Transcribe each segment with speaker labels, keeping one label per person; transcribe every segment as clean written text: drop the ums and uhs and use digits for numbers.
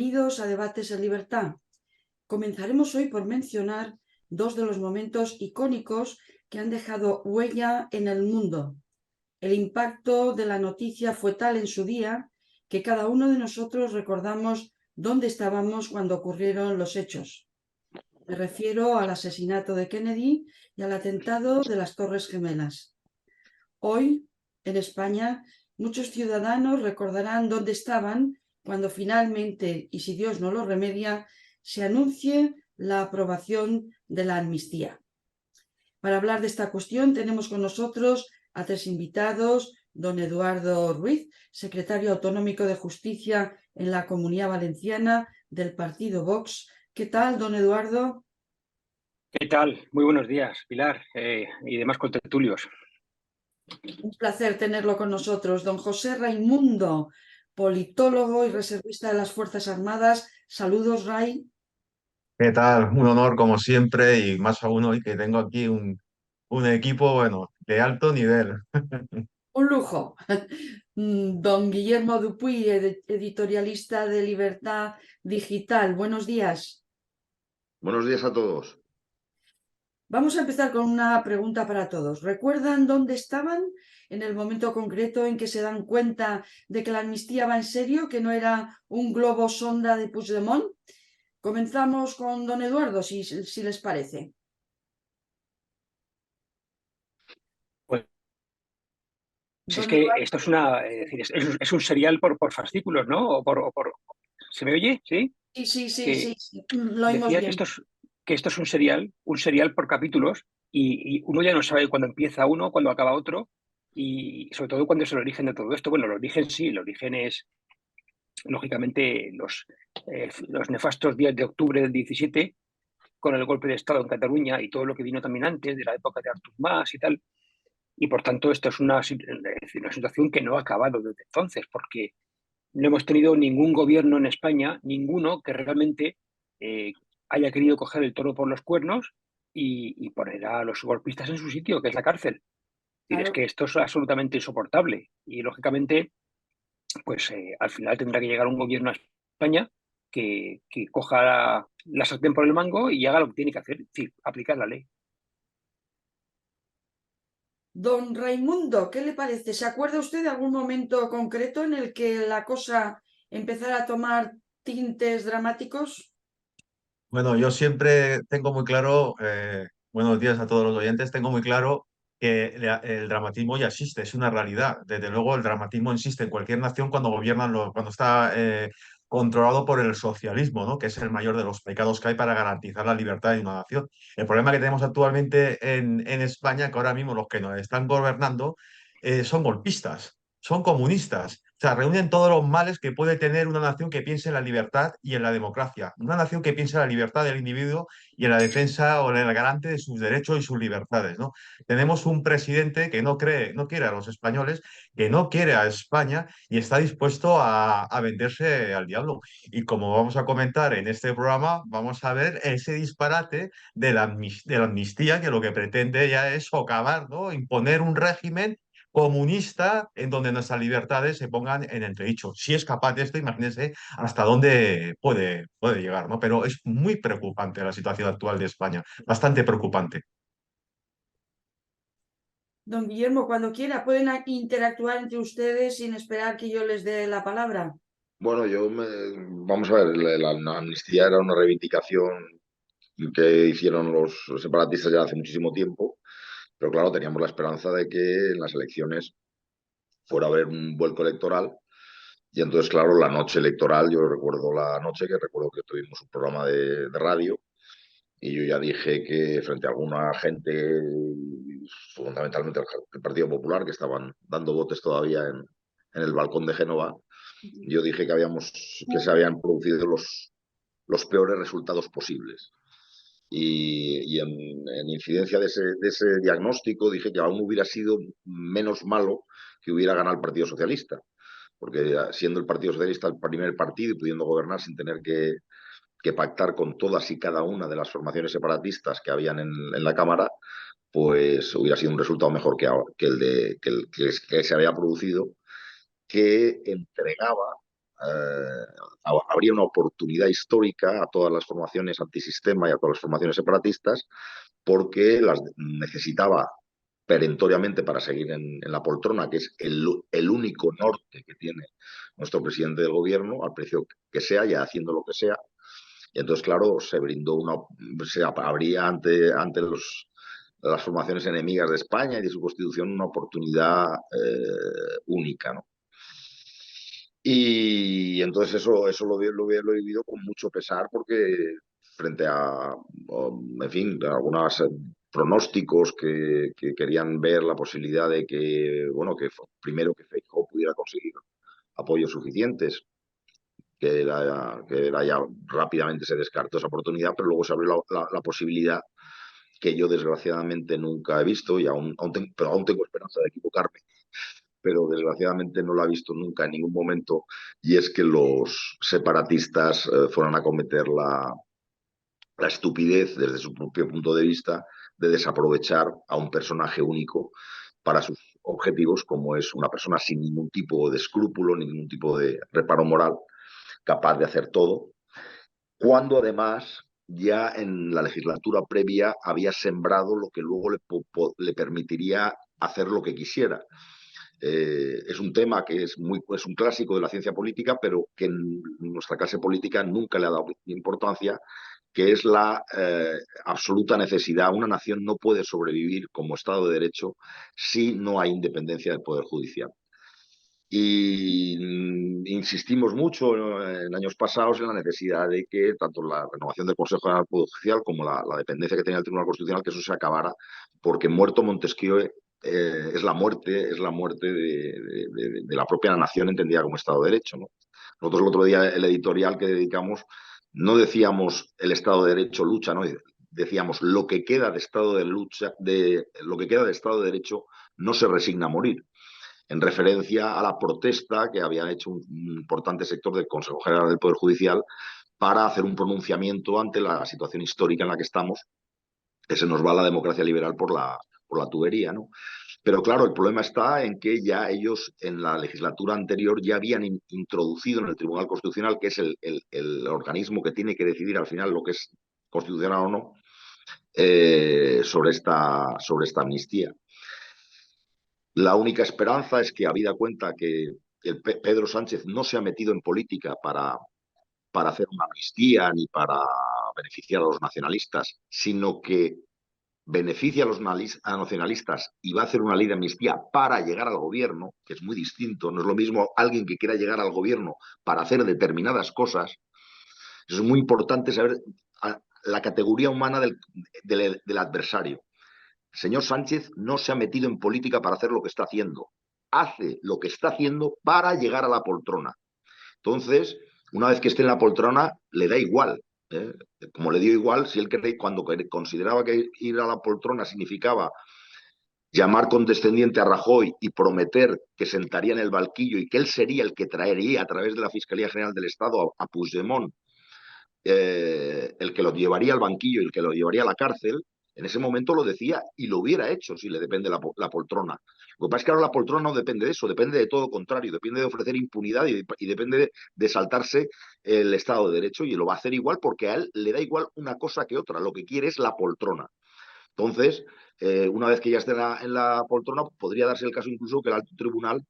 Speaker 1: Bienvenidos a Debates en Libertad. Comenzaremos hoy por mencionar dos de los momentos icónicos que han dejado huella en el mundo. El impacto de la noticia fue tal en su día que cada uno de nosotros recordamos dónde estábamos cuando ocurrieron los hechos. Me refiero al asesinato de Kennedy y al atentado de las Torres Gemelas. Hoy, en España, muchos ciudadanos recordarán dónde estaban cuando finalmente, y si Dios no lo remedia, se anuncie la aprobación de la amnistía. Para hablar de esta cuestión tenemos con nosotros a tres invitados: don Eduardo Ruiz, secretario autonómico de Justicia en la Comunidad Valenciana del partido Vox. ¿Qué tal, don Eduardo?
Speaker 2: ¿Qué tal? Muy buenos días, Pilar, y demás contertulios.
Speaker 1: Un placer tenerlo con nosotros. Don José Raimundo, politólogo y reservista de las Fuerzas Armadas. Saludos, Ray.
Speaker 3: ¿Qué tal? Un honor como siempre y más aún hoy que tengo aquí un equipo, bueno, de alto nivel.
Speaker 1: Un lujo. Don Guillermo Dupuy, editorialista de Libertad Digital. Buenos días.
Speaker 4: Buenos días a todos.
Speaker 1: Vamos a empezar con una pregunta para todos. ¿Recuerdan dónde estaban en el momento concreto en que se dan cuenta de que la amnistía va en serio, que no era un globo sonda de Puigdemont? Comenzamos con don Eduardo, si les parece.
Speaker 2: Pues es
Speaker 1: Don
Speaker 2: que
Speaker 1: Eduardo.
Speaker 2: esto es es un serial por fascículos, ¿no? ¿Se me oye? ¿Sí?
Speaker 1: Sí,
Speaker 2: Que
Speaker 1: lo oímos
Speaker 2: decía
Speaker 1: bien.
Speaker 2: que esto es un serial por capítulos y uno ya no sabe cuándo empieza uno, cuándo acaba otro y sobre todo cuándo es el origen de todo esto. Bueno, el origen sí, el origen es lógicamente los nefastos días de octubre del 17 con el golpe de Estado en Cataluña y todo lo que vino también antes de la época de Artur Mas y tal. Y por tanto, esto es una situación que no ha acabado desde entonces, porque no hemos tenido ningún gobierno en España, ninguno que realmente eh, haya querido coger el toro por los cuernos y poner a los golpistas en su sitio, que es la cárcel. Es
Speaker 1: Claro.
Speaker 2: que esto es absolutamente insoportable y lógicamente, pues al final tendrá que llegar un gobierno a España que coja la sartén por el mango y haga lo que tiene que hacer, es decir, aplicar la ley.
Speaker 1: Don Raimundo, ¿qué le parece? ¿Se acuerda usted de algún momento concreto en el que la cosa empezara a tomar tintes dramáticos?
Speaker 3: Bueno, yo siempre tengo muy claro, buenos días a todos los oyentes, tengo muy claro que el dramatismo ya existe, es una realidad. Desde luego, el dramatismo existe en cualquier nación cuando gobiernan, cuando está controlado por el socialismo, ¿no? Que es el mayor de los pecados que hay para garantizar la libertad de una nación. El problema que tenemos actualmente en España, que ahora mismo los que nos están gobernando son golpistas, son comunistas. O sea, reúnen todos los males que puede tener una nación que piense en la libertad y en la democracia. Una nación que piense en la libertad del individuo y en la defensa o en el garante de sus derechos y sus libertades, ¿no? Tenemos un presidente que no quiere a los españoles, que no quiere a España y está dispuesto a venderse al diablo. Y como vamos a comentar en este programa, vamos a ver ese disparate de la amnistía que lo que pretende ya es socavar, ¿no? Imponer un régimen comunista en donde nuestras libertades se pongan en entredicho. Si es capaz de esto, imagínense hasta dónde puede llegar, ¿no? Pero es muy preocupante la situación actual de España, bastante preocupante.
Speaker 1: Don Guillermo, cuando quiera, pueden interactuar entre ustedes sin esperar que yo les dé la palabra.
Speaker 4: Bueno, vamos a ver, la amnistía era una reivindicación que hicieron los separatistas ya hace muchísimo tiempo, pero claro, teníamos la esperanza de que en las elecciones fuera a haber un vuelco electoral y entonces, claro, la noche electoral, yo recuerdo la noche que recuerdo que tuvimos un programa de radio y yo ya dije que frente a alguna gente, fundamentalmente el Partido Popular, que estaban dando votos todavía en el balcón de Génova, yo dije que se habían producido los peores resultados posibles. Y en incidencia de ese diagnóstico dije que aún hubiera sido menos malo que hubiera ganado el Partido Socialista, porque siendo el Partido Socialista el primer partido y pudiendo gobernar sin tener que pactar con todas y cada una de las formaciones separatistas que habían en la Cámara, pues hubiera sido un resultado mejor que el que se había producido, que entregaba habría una oportunidad histórica a todas las formaciones antisistema y a todas las formaciones separatistas, porque las necesitaba perentoriamente para seguir en la poltrona, que es el único norte que tiene nuestro presidente del gobierno, al precio que sea, ya haciendo lo que sea. Y entonces, claro, se habría ante las formaciones enemigas de España y de su constitución una oportunidad única, ¿no? Y entonces eso lo he vivido con mucho pesar porque frente a, en fin, a algunos pronósticos que querían ver la posibilidad de que, bueno, primero que Feijóo pudiera conseguir apoyos suficientes, que era ya rápidamente se descartó esa oportunidad, pero luego se abrió la posibilidad que yo desgraciadamente nunca he visto y pero aún tengo esperanza de equivocarme, pero desgraciadamente no la he visto nunca en ningún momento, y es que los separatistas fueran a cometer la estupidez, desde su propio punto de vista, de desaprovechar a un personaje único para sus objetivos, como es una persona sin ningún tipo de escrúpulo, ningún tipo de reparo moral, capaz de hacer todo, cuando además ya en la legislatura previa había sembrado lo que luego le permitiría hacer lo que quisiera. Es un tema que es un clásico de la ciencia política, pero que en nuestra clase política nunca le ha dado importancia, que es la absoluta necesidad. Una nación no puede sobrevivir como Estado de Derecho si no hay independencia del Poder Judicial. Y insistimos mucho en años pasados en la necesidad de que tanto la renovación del Consejo General del Poder Judicial como la dependencia que tenía el Tribunal Constitucional, que eso se acabara, porque muerto Montesquieu es la muerte de la propia nación entendida como Estado de Derecho, ¿no? Nosotros el otro día el editorial que dedicamos no decíamos el Estado de Derecho lucha, ¿no? Decíamos lo que queda de Estado de lucha, lo que queda de Estado de Derecho no se resigna a morir, en referencia a la protesta que había hecho un importante sector del Consejo General del Poder Judicial para hacer un pronunciamiento ante la situación histórica en la que estamos, que se nos va la democracia liberal por la tubería, ¿no? Pero claro, el problema está en que ya ellos en la legislatura anterior ya habían introducido en el Tribunal Constitucional, que es el organismo que tiene que decidir al final lo que es constitucional o no, sobre esta amnistía. La única esperanza es que, habida cuenta que Pedro Sánchez no se ha metido en política para hacer una amnistía ni para beneficiar a los nacionalistas, sino que beneficia a los nacionalistas y va a hacer una ley de amnistía para llegar al gobierno, que es muy distinto. No es lo mismo alguien que quiera llegar al gobierno para hacer determinadas cosas. Eso es muy importante saber la categoría humana del adversario. El señor Sánchez no se ha metido en política para hacer lo que está haciendo. Hace lo que está haciendo para llegar a la poltrona. Entonces, una vez que esté en la poltrona, le da igual. Como le dio igual si él cuando consideraba que ir a la poltrona significaba llamar condescendiente a Rajoy y prometer que sentaría en el banquillo y que él sería el que traería a través de la Fiscalía General del Estado a Puigdemont, el que lo llevaría al banquillo y el que lo llevaría a la cárcel, en ese momento lo decía y lo hubiera hecho si le depende la poltrona. Lo que pasa es que ahora la poltrona no depende de eso, depende de todo lo contrario, depende de ofrecer impunidad y depende de saltarse el Estado de Derecho, y lo va a hacer igual porque a él le da igual una cosa que otra, lo que quiere es la poltrona. Entonces, una vez que ya esté en la poltrona, podría darse el caso incluso que el Tribunal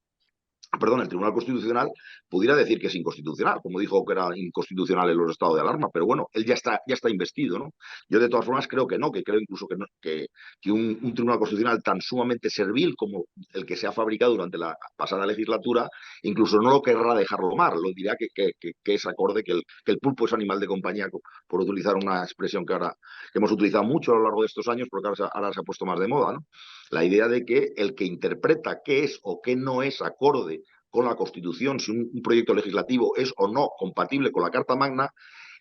Speaker 4: Constitucional pudiera decir que es inconstitucional, como dijo que era inconstitucional en los estados de alarma, pero bueno, él ya está investido, ¿no? Yo de todas formas creo que no, que creo incluso que un Tribunal Constitucional tan sumamente servil como el que se ha fabricado durante la pasada legislatura, incluso no lo querrá dejarlo mal, lo dirá que es acorde, que el pulpo es animal de compañía, por utilizar una expresión que hemos utilizado mucho a lo largo de estos años, porque ahora se ha puesto más de moda, ¿no? La idea de que el que interpreta qué es o qué no es acorde con la Constitución, si un proyecto legislativo es o no compatible con la Carta Magna,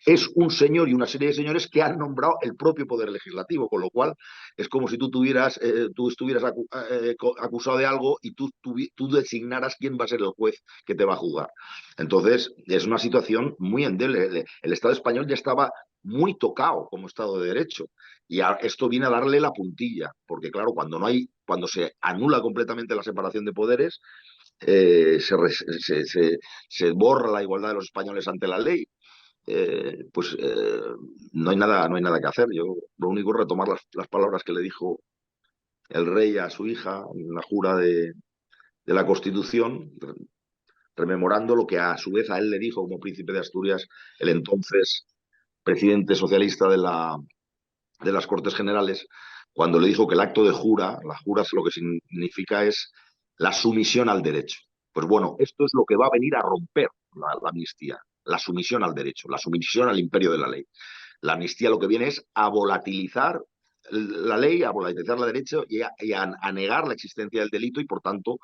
Speaker 4: es un señor y una serie de señores que han nombrado el propio Poder Legislativo, con lo cual es como si tú estuvieras acusado de algo y tú designaras quién va a ser el juez que te va a juzgar. Entonces, es una situación muy endeble. El Estado español ya estaba muy tocado como Estado de Derecho, y esto viene a darle la puntilla, porque claro, cuando se anula completamente la separación de poderes, se borra la igualdad de los españoles ante la ley, no hay nada que hacer. Yo lo único es retomar las palabras que le dijo el rey a su hija en la jura de la Constitución, rememorando lo que a su vez a él le dijo como príncipe de Asturias el entonces presidente socialista de las Cortes Generales, cuando le dijo que el acto de jura, la jura lo que significa es la sumisión al derecho. Pues bueno, esto es lo que va a venir a romper la amnistía, la sumisión al derecho, la sumisión al imperio de la ley. La amnistía lo que viene es a volatilizar la ley, a volatilizar la derecha y a negar la existencia del delito y, por tanto,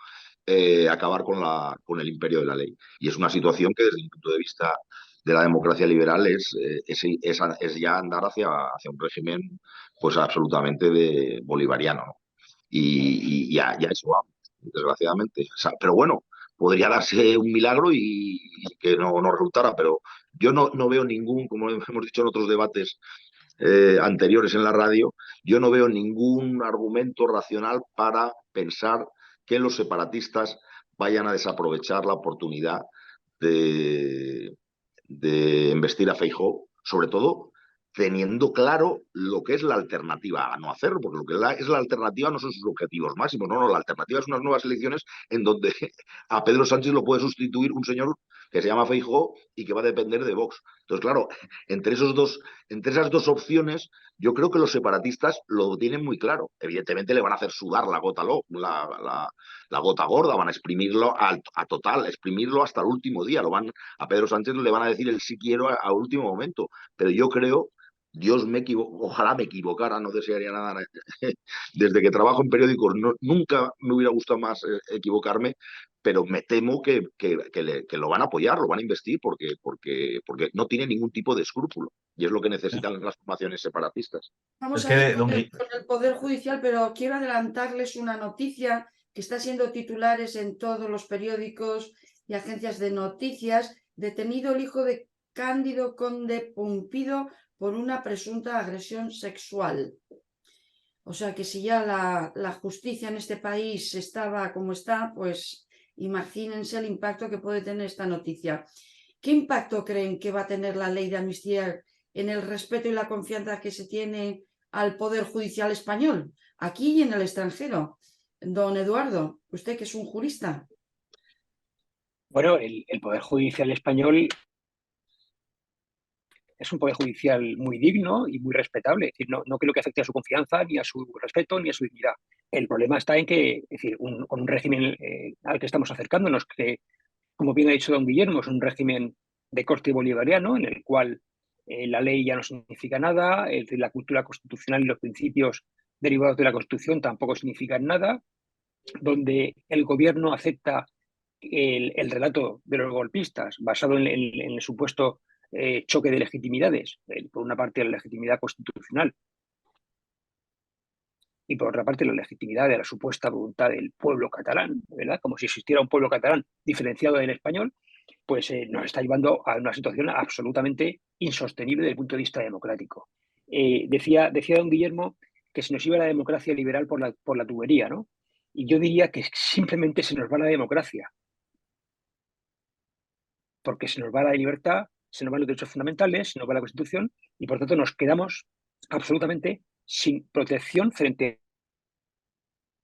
Speaker 4: acabar con el imperio de la ley. Y es una situación que, desde mi punto de vista de la democracia liberal, es ya andar hacia un régimen pues absolutamente bolivariano, ¿no? Ya eso va, desgraciadamente. O sea, pero bueno, podría darse un milagro y que no resultara, pero yo no veo ningún, como hemos dicho en otros debates anteriores en la radio, yo no veo ningún argumento racional para pensar que los separatistas vayan a desaprovechar la oportunidad de, de embestir a Feijóo, sobre todo teniendo claro lo que es la alternativa a no hacerlo, porque lo que es la alternativa no son sus objetivos máximos, no, la alternativa es unas nuevas elecciones en donde a Pedro Sánchez lo puede sustituir un señor que se llama Feijóo y que va a depender de Vox. Entonces, claro, entre esas dos opciones, yo creo que los separatistas lo tienen muy claro. Evidentemente le van a hacer sudar la gota gorda, van a exprimirlo a total, exprimirlo hasta el último día. A Pedro Sánchez le van a decir el sí quiero a último momento. Pero yo creo, ojalá me equivocara, no desearía nada. Desde que trabajo en periódicos nunca me hubiera gustado más equivocarme, pero me temo que lo van a apoyar, lo van a investir porque no tiene ningún tipo de escrúpulo. Y es lo que necesitan las formaciones separatistas.
Speaker 1: Vamos
Speaker 3: Es
Speaker 1: a ir
Speaker 3: que,
Speaker 1: con el Poder Judicial, pero quiero adelantarles una noticia que está siendo titulares en todos los periódicos y agencias de noticias. Detenido el hijo de Cándido Conde Pumpido por una presunta agresión sexual. O sea que si ya la justicia en este país estaba como está, pues imagínense el impacto que puede tener esta noticia. ¿Qué impacto creen que va a tener la ley de amnistía en el respeto y la confianza que se tiene al Poder Judicial español, aquí y en el extranjero? Don Eduardo, usted que es un jurista.
Speaker 2: Bueno, el Poder Judicial español es un Poder Judicial muy digno y muy respetable. Es decir, no creo que afecte a su confianza, ni a su respeto, ni a su dignidad. El problema está en que, es decir, con un régimen al que estamos acercándonos, que, como bien ha dicho don Guillermo, es un régimen de corte bolivariano, en el cual la ley ya no significa nada, es decir, la cultura constitucional y los principios derivados de la Constitución tampoco significan nada, donde el gobierno acepta el relato de los golpistas basado en el supuesto choque de legitimidades, por una parte la legitimidad constitucional y por otra parte la legitimidad de la supuesta voluntad del pueblo catalán, ¿verdad? Como si existiera un pueblo catalán diferenciado del español, pues nos está llevando a una situación absolutamente insostenible desde el punto de vista democrático. Decía don Guillermo que se nos iba la democracia liberal por la tubería, ¿no? Y yo diría que simplemente se nos va la democracia, porque se nos va la libertad, se nos van los derechos fundamentales, se nos va la Constitución y por tanto nos quedamos absolutamente sin protección frente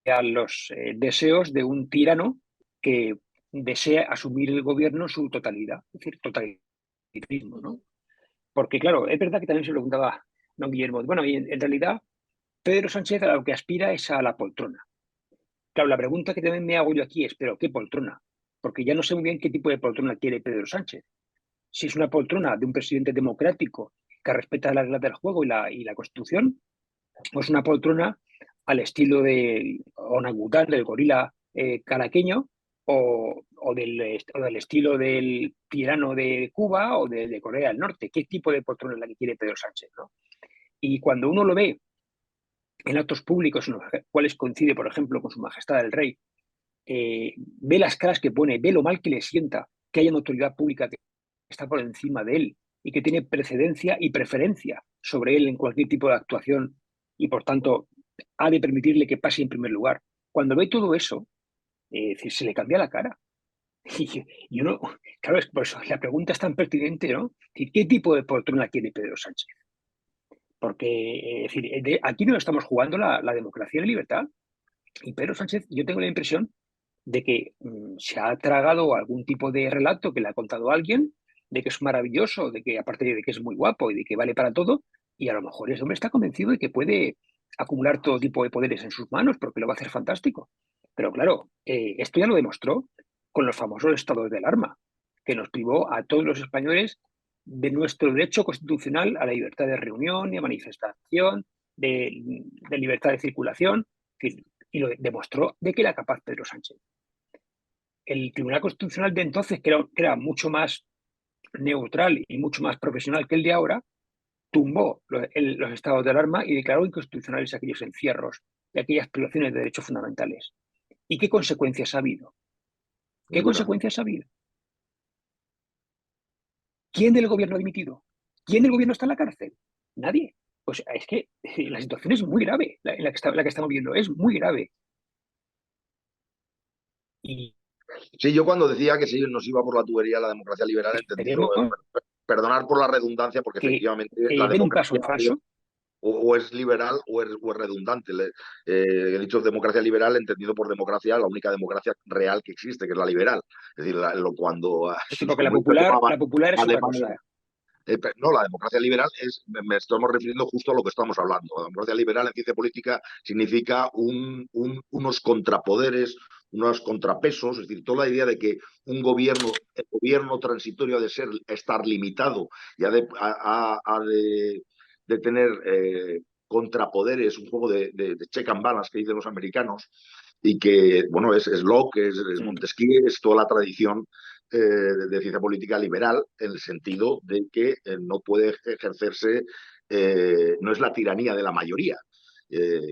Speaker 2: a los deseos de un tirano que desea asumir el gobierno en su totalidad, es decir, totalitarismo, ¿no? Porque claro, es verdad que también se lo preguntaba don Guillermo, bueno, y en realidad Pedro Sánchez a lo que aspira es a la poltrona. Claro, la pregunta que también me hago yo aquí es, ¿pero qué poltrona? Porque ya no sé muy bien qué tipo de poltrona quiere Pedro Sánchez. Si es una poltrona de un presidente democrático que respeta las reglas del juego y la Constitución, o es una poltrona al estilo de orangután, del gorila caraqueño, o del estilo del tirano de Cuba o de Corea del Norte. ¿Qué tipo de poltrona es la que quiere Pedro Sánchez, ¿no? Y cuando uno lo ve en actos públicos en los cuales coincide, por ejemplo, con su majestad el rey, ve las caras que pone, ve lo mal que le sienta que haya una autoridad pública que está por encima de él y que tiene precedencia y preferencia sobre él en cualquier tipo de actuación y por tanto ha de permitirle que pase en primer lugar. Cuando ve todo eso, Es decir, se le cambia la cara. Y uno, claro, por eso la pregunta es tan pertinente, ¿no? ¿Qué tipo de poltrona quiere Pedro Sánchez? Porque es decir, aquí no estamos jugando la democracia y la libertad. Y Pedro Sánchez, yo tengo la impresión de que se ha tragado algún tipo de relato que le ha contado alguien, de que es maravilloso, de que aparte de que es muy guapo y de que vale para todo, y a lo mejor ese hombre está convencido de que puede acumular todo tipo de poderes en sus manos porque lo va a hacer fantástico. Pero claro, esto ya lo demostró con los famosos estados de alarma, que nos privó a todos los españoles de nuestro derecho constitucional a la libertad de reunión y de manifestación, de libertad de circulación, y lo demostró de que era capaz Pedro Sánchez. El Tribunal Constitucional de entonces, que era mucho más neutral y mucho más profesional que el de ahora, tumbó los estados de alarma y declaró inconstitucionales aquellos encierros y aquellas privaciones de derechos fundamentales. ¿Y qué consecuencias ha habido? ¿Qué
Speaker 4: Ninguna.
Speaker 2: consecuencias ha habido? ¿Quién del gobierno ha dimitido? ¿Quién del gobierno está en la cárcel? Nadie. Pues es que la situación es muy grave, la que estamos viendo es muy grave. Y
Speaker 4: Sí, yo cuando decía que sí, nos iba por la tubería la democracia liberal, he entendido,
Speaker 2: esperemos
Speaker 4: perdonar por la redundancia, porque
Speaker 2: que
Speaker 4: efectivamente la
Speaker 2: den un paso
Speaker 4: democracia
Speaker 2: en falso.
Speaker 4: o es liberal o es redundante. He dicho democracia liberal entendido por democracia, la única democracia real que existe, que es la liberal. Es decir, cuando,
Speaker 2: Sí, porque
Speaker 4: como dice el programa,
Speaker 2: la popular es otra
Speaker 4: Alemania,
Speaker 2: cosa.
Speaker 4: no, la democracia liberal es, me estamos refiriendo justo a lo que estamos hablando. La democracia liberal en ciencia política significa unos contrapoderes, unos contrapesos, es decir, toda la idea de que el gobierno transitorio ha de estar limitado y ha de tener contrapoderes, un juego de check and balance que dicen los americanos, y que, bueno, es Locke, es Montesquieu, es toda la tradición de ciencia política liberal, en el sentido de que no puede ejercerse, no es la tiranía de la mayoría,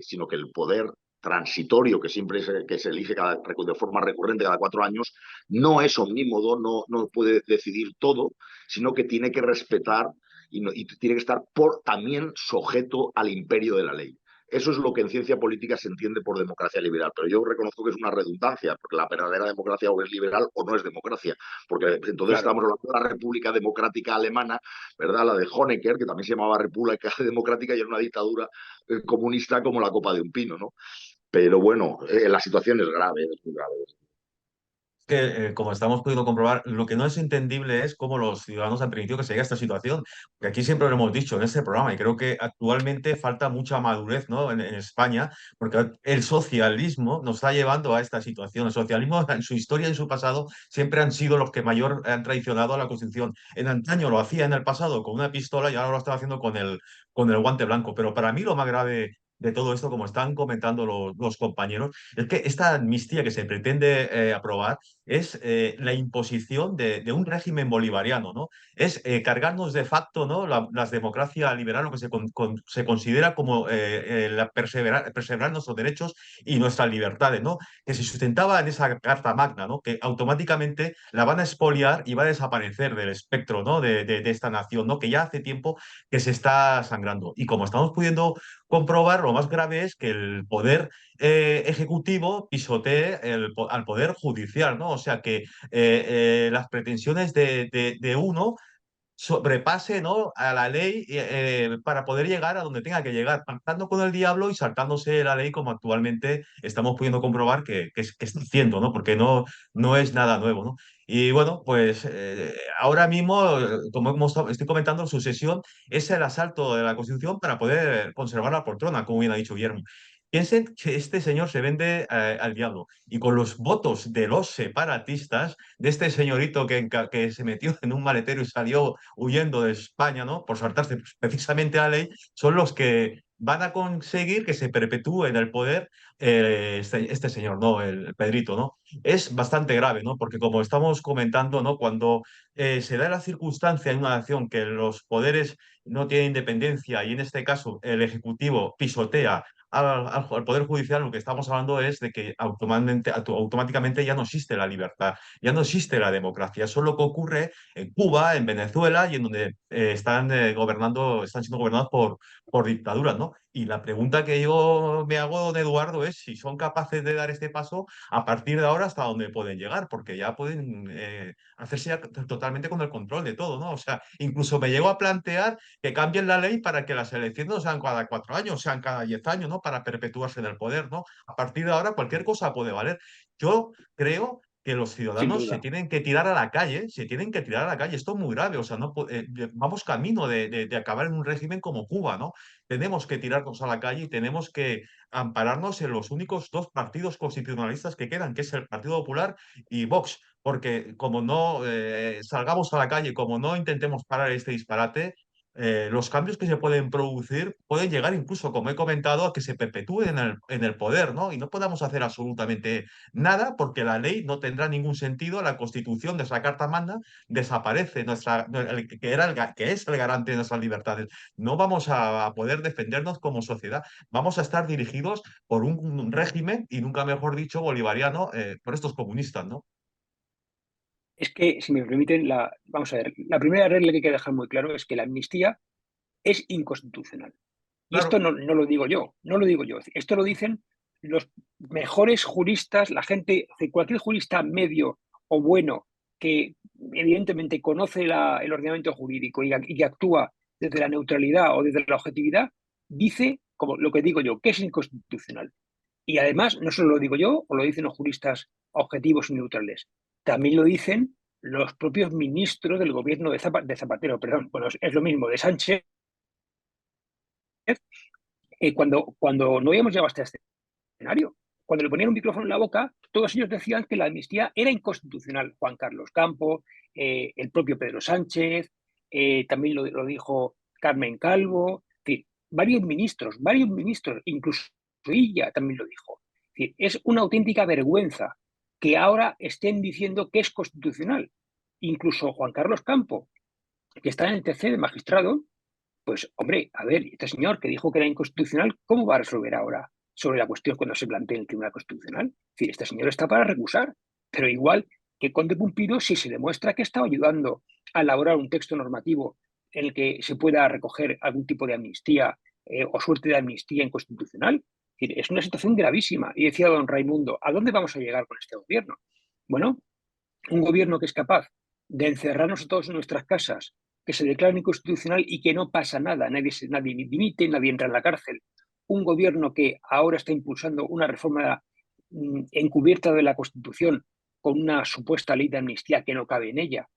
Speaker 4: sino que el poder transitorio que siempre que se elige de forma recurrente cada 4 años, no es omnímodo, no puede decidir todo, sino que tiene que respetar y tiene que estar también sujeto al imperio de la ley. Eso es lo que en ciencia política se entiende por democracia liberal, pero yo reconozco que es una redundancia, porque la verdadera democracia o es liberal o no es democracia, porque entonces
Speaker 2: Claro.
Speaker 4: estamos hablando de la República Democrática Alemana, ¿verdad? La de Honecker, que también se llamaba República Democrática y era una dictadura comunista como la copa de un pino, ¿no? Pero bueno, la situación es grave, es muy grave.
Speaker 3: Que, como estamos pudiendo comprobar, lo que no es entendible es cómo los ciudadanos han permitido que se llegue a esta situación. Porque aquí siempre lo hemos dicho en este programa y creo que actualmente falta mucha madurez, ¿no? en España, porque el socialismo nos está llevando a esta situación. El socialismo en su historia y en su pasado siempre han sido los que mayor han traicionado a la Constitución. En antaño lo hacía en el pasado con una pistola y ahora lo están haciendo con el guante blanco. Pero para mí lo más grave de todo esto, como están comentando los compañeros, es que esta amnistía que se pretende aprobar es la imposición de un régimen bolivariano, ¿no? Es cargarnos de facto, ¿no? Las democracia liberal, lo que se considera como preservar nuestros derechos y nuestras libertades, ¿no? Que se sustentaba en esa Carta Magna, ¿no? Que automáticamente la van a expoliar y va a desaparecer del espectro, ¿no? de esta nación, ¿no? Que ya hace tiempo que se está sangrando. Y como estamos pudiendo comprobar, lo más grave es que el poder ejecutivo pisotee al poder judicial, ¿no? O sea que las pretensiones de uno sobrepase, ¿no? a la ley para poder llegar a donde tenga que llegar, pactando con el diablo y saltándose la ley como actualmente estamos pudiendo comprobar que está haciendo, ¿no? Porque no es nada nuevo, ¿no? Y bueno, pues ahora mismo, como estoy comentando, en su sesión es el asalto de la Constitución para poder conservar la poltrona, como bien ha dicho Guillermo. Piensen que este señor se vende al diablo y con los votos de los separatistas, de este señorito que se metió en un maletero y salió huyendo de España, ¿no? Por saltarse precisamente la ley, son los que van a conseguir que se perpetúe en el poder este señor, ¿no? El Pedrito, ¿no? Es bastante grave, ¿no? Porque como estamos comentando, ¿no? Cuando se da la circunstancia en una nación que los poderes no tienen independencia y en este caso el Ejecutivo pisotea al Poder Judicial, lo que estamos hablando es de que automáticamente ya no existe la libertad, ya no existe la democracia. Eso es lo que ocurre en Cuba, en Venezuela y en donde están siendo gobernados por dictaduras, ¿no? Y la pregunta que yo me hago, don Eduardo, es si son capaces de dar este paso a partir de ahora hasta dónde pueden llegar, porque ya pueden hacerse ya totalmente con el control de todo, ¿no? O sea, incluso me llego a plantear que cambien la ley para que las elecciones no sean cada 4 años, sean cada 10 años, ¿no? Para perpetuarse en el poder, ¿no? A partir de ahora cualquier cosa puede valer. Yo creo que los
Speaker 2: sin
Speaker 3: ciudadanos se
Speaker 2: duda.
Speaker 3: tienen que tirar a la calle, se tienen que tirar a la calle. Esto es muy grave, o sea, no, vamos camino de acabar en un régimen como Cuba, ¿no? Tenemos que tirarnos a la calle y tenemos que ampararnos en los únicos dos partidos constitucionalistas que quedan, que es el Partido Popular y Vox, porque como no salgamos a la calle, como no intentemos parar este disparate, los cambios que se pueden producir pueden llegar incluso, como he comentado, a que se perpetúen en el poder, ¿no? Y no podamos hacer absolutamente nada porque la ley no tendrá ningún sentido, la Constitución, nuestra Carta Magna, desaparece, que es el garante de nuestras libertades. No vamos a poder defendernos como sociedad, vamos a estar dirigidos por un régimen, y nunca mejor dicho, bolivariano, por estos comunistas, ¿no?
Speaker 2: Es que, si me permiten, vamos a ver, la primera regla que hay que dejar muy claro es que la amnistía es inconstitucional. Y esto
Speaker 3: Claro,
Speaker 2: no lo digo yo, no lo digo yo. Esto lo dicen los mejores juristas, la gente, cualquier jurista medio o bueno que evidentemente conoce el ordenamiento jurídico y que actúa desde la neutralidad o desde la objetividad, dice, como lo que digo yo, que es inconstitucional. Y además, no solo lo digo yo o lo dicen los juristas objetivos y neutrales, también lo dicen los propios ministros del gobierno de Zapatero, perdón, bueno, es lo mismo, de Sánchez, cuando no habíamos llegado a este escenario. Cuando le ponían un micrófono en la boca, todos ellos decían que la amnistía era inconstitucional. Juan Carlos Campo, el propio Pedro Sánchez, también lo dijo Carmen Calvo, en fin, varios ministros, incluso ella también lo dijo. Es una auténtica vergüenza que ahora estén diciendo que es constitucional. Incluso Juan Carlos Campo, que está en el TC de magistrado, pues, hombre, a ver, este señor que dijo que era inconstitucional, ¿cómo va a resolver ahora sobre la cuestión cuando se plantee en el Tribunal Constitucional? Es decir, este señor está para recusar, pero igual que Conde Pumpido, si se demuestra que está ayudando a elaborar un texto normativo en el que se pueda recoger algún tipo de amnistía o suerte de amnistía inconstitucional. Es decir, es una situación gravísima. Y decía don Raimundo, ¿a dónde vamos a llegar con este gobierno? Bueno, un gobierno que es capaz de encerrarnos a todos en nuestras casas, que se declara inconstitucional y que no pasa nada, nadie dimite, nadie entra en la cárcel. Un gobierno que ahora está impulsando una reforma encubierta de la Constitución con una supuesta ley de amnistía que no cabe en ella.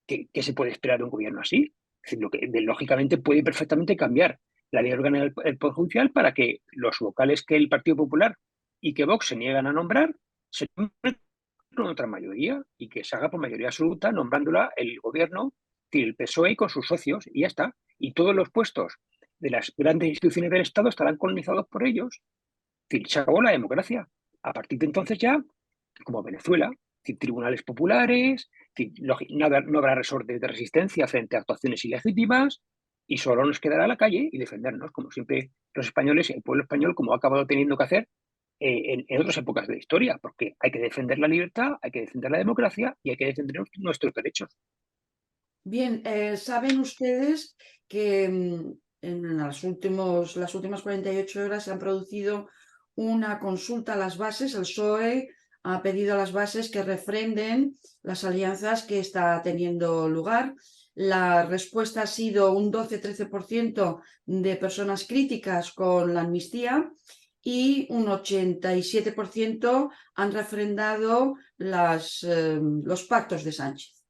Speaker 2: ¿Qué se puede esperar de un gobierno así? Es decir, lógicamente puede perfectamente cambiar la ley orgánica del Poder Judicial para que los vocales que el Partido Popular y que Vox se niegan a nombrar se nombren con otra mayoría y que se haga por mayoría absoluta nombrándola el gobierno, el PSOE con sus socios y ya está. Y todos los puestos de las grandes instituciones del Estado estarán colonizados por ellos. Se acabó la democracia. A partir de entonces ya, como Venezuela, tribunales populares, no habrá resortes de resistencia frente a actuaciones ilegítimas y solo nos quedará la calle y defendernos, como siempre los españoles, el pueblo español, como ha acabado teniendo que hacer en otras épocas de la historia, porque hay que defender la libertad, hay que defender la democracia y hay que defender nuestros derechos.
Speaker 1: Bien, saben ustedes que en las últimas 48 horas se han producido una consulta a las bases. El PSOE ha pedido a las bases que refrenden las alianzas que está teniendo lugar. La respuesta ha sido un 12-13% de personas críticas con la amnistía y un 87% han refrendado los pactos de Sánchez.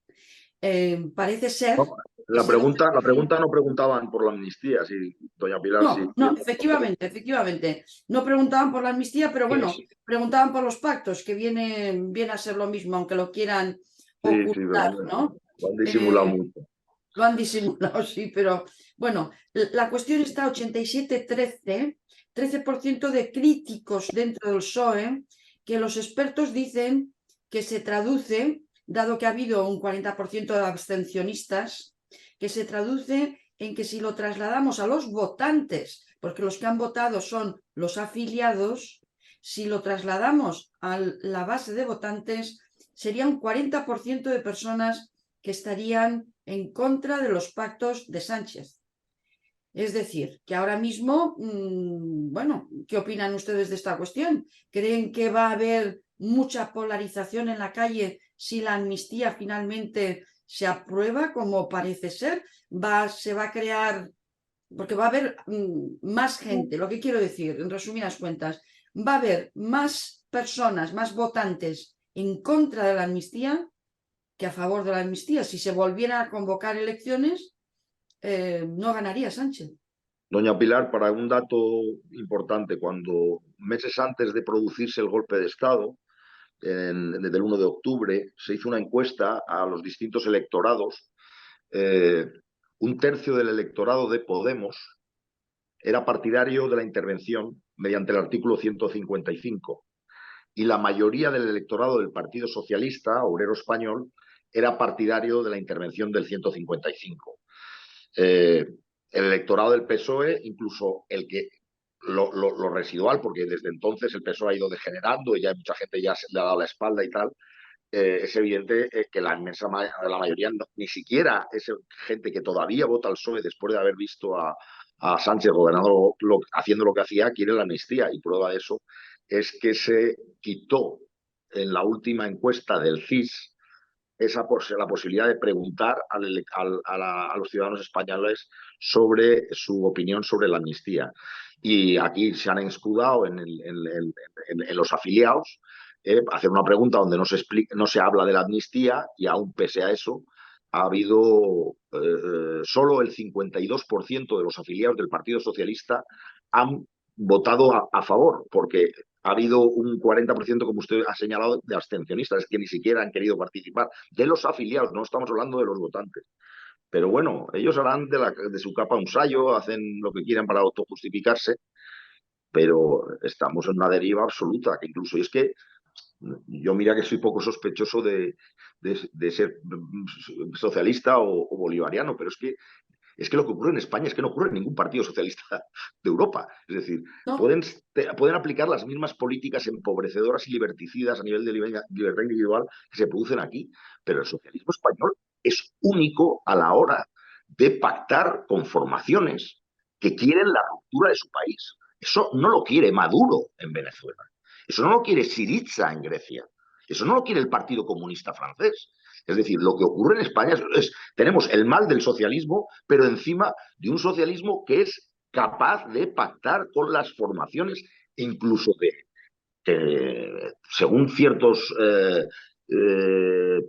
Speaker 1: Parece ser que
Speaker 4: La
Speaker 1: si lo
Speaker 4: pregunta no preguntaban por la amnistía, sí, doña Pilar, sí.
Speaker 1: no, efectivamente. No preguntaban por la amnistía, pero bueno,
Speaker 2: Sí.
Speaker 1: preguntaban por los pactos, que viene a ser lo mismo, aunque lo quieran
Speaker 4: Sí, pero
Speaker 1: ocultar, ¿no?
Speaker 4: lo han disimulado
Speaker 1: Eh,
Speaker 4: mucho.
Speaker 1: lo han disimulado, sí, pero bueno, la cuestión está 87-13% de críticos dentro del PSOE, que los expertos dicen que se traduce, dado que ha habido un 40% de abstencionistas, que se traduce en que si lo trasladamos a los votantes, porque los que han votado son los afiliados, si lo trasladamos a la base de votantes, sería un 40% de personas que estarían en contra de los pactos de Sánchez. Es decir, que ahora mismo, bueno, ¿qué opinan ustedes de esta cuestión? ¿Creen que va a haber mucha polarización en la calle si la amnistía finalmente se aprueba, como parece ser? Se va a crear, porque va a haber más gente, lo que quiero decir, en resumidas cuentas, va a haber más personas, más votantes en contra de la amnistía que a favor de la amnistía. Si se volvieran a convocar elecciones, no ganaría Sánchez.
Speaker 4: Doña Pilar, para un dato importante, cuando meses antes de producirse el golpe de Estado, desde el 1 de octubre, se hizo una encuesta a los distintos electorados. Un tercio del electorado de Podemos era partidario de la intervención mediante el artículo 155 y la mayoría del electorado del Partido Socialista, Obrero Español, era partidario de la intervención del 155. El electorado del PSOE, incluso el que lo residual, porque desde entonces el PSOE ha ido degenerando y ya mucha gente ya le ha dado la espalda y tal, es evidente que la mayoría ni siquiera es gente que todavía vota al PSOE después de haber visto a Sánchez gobernando, haciendo lo que hacía, quiere la amnistía. Y prueba de eso es que se quitó en la última encuesta del CIS la posibilidad de preguntar a los ciudadanos españoles sobre su opinión sobre la amnistía. Y aquí se han escudado en los afiliados, hacer una pregunta donde no se habla de la amnistía, y aún pese a eso ha habido solo el 52% de los afiliados del Partido Socialista han votado a favor, porque ha habido un 40%, como usted ha señalado, de abstencionistas, que ni siquiera han querido participar, de los afiliados, no estamos hablando de los votantes. Pero bueno, ellos harán de su capa un sayo, hacen lo que quieran para autojustificarse, pero estamos en una deriva absoluta, que incluso es que yo mira que soy poco sospechoso de ser socialista o bolivariano, pero es que lo que ocurre en España es que no ocurre en ningún partido socialista de Europa. Es decir,
Speaker 1: ¿No?
Speaker 4: pueden aplicar las mismas políticas empobrecedoras y liberticidas a nivel de libertad individual que se producen aquí, pero el socialismo español es único a la hora de pactar con formaciones que quieren la ruptura de su país. Eso no lo quiere Maduro en Venezuela. Eso no lo quiere Syriza en Grecia. Eso no lo quiere el Partido Comunista francés. Es decir, lo que ocurre en España tenemos el mal del socialismo, pero encima de un socialismo que es capaz de pactar con las formaciones, incluso según ciertos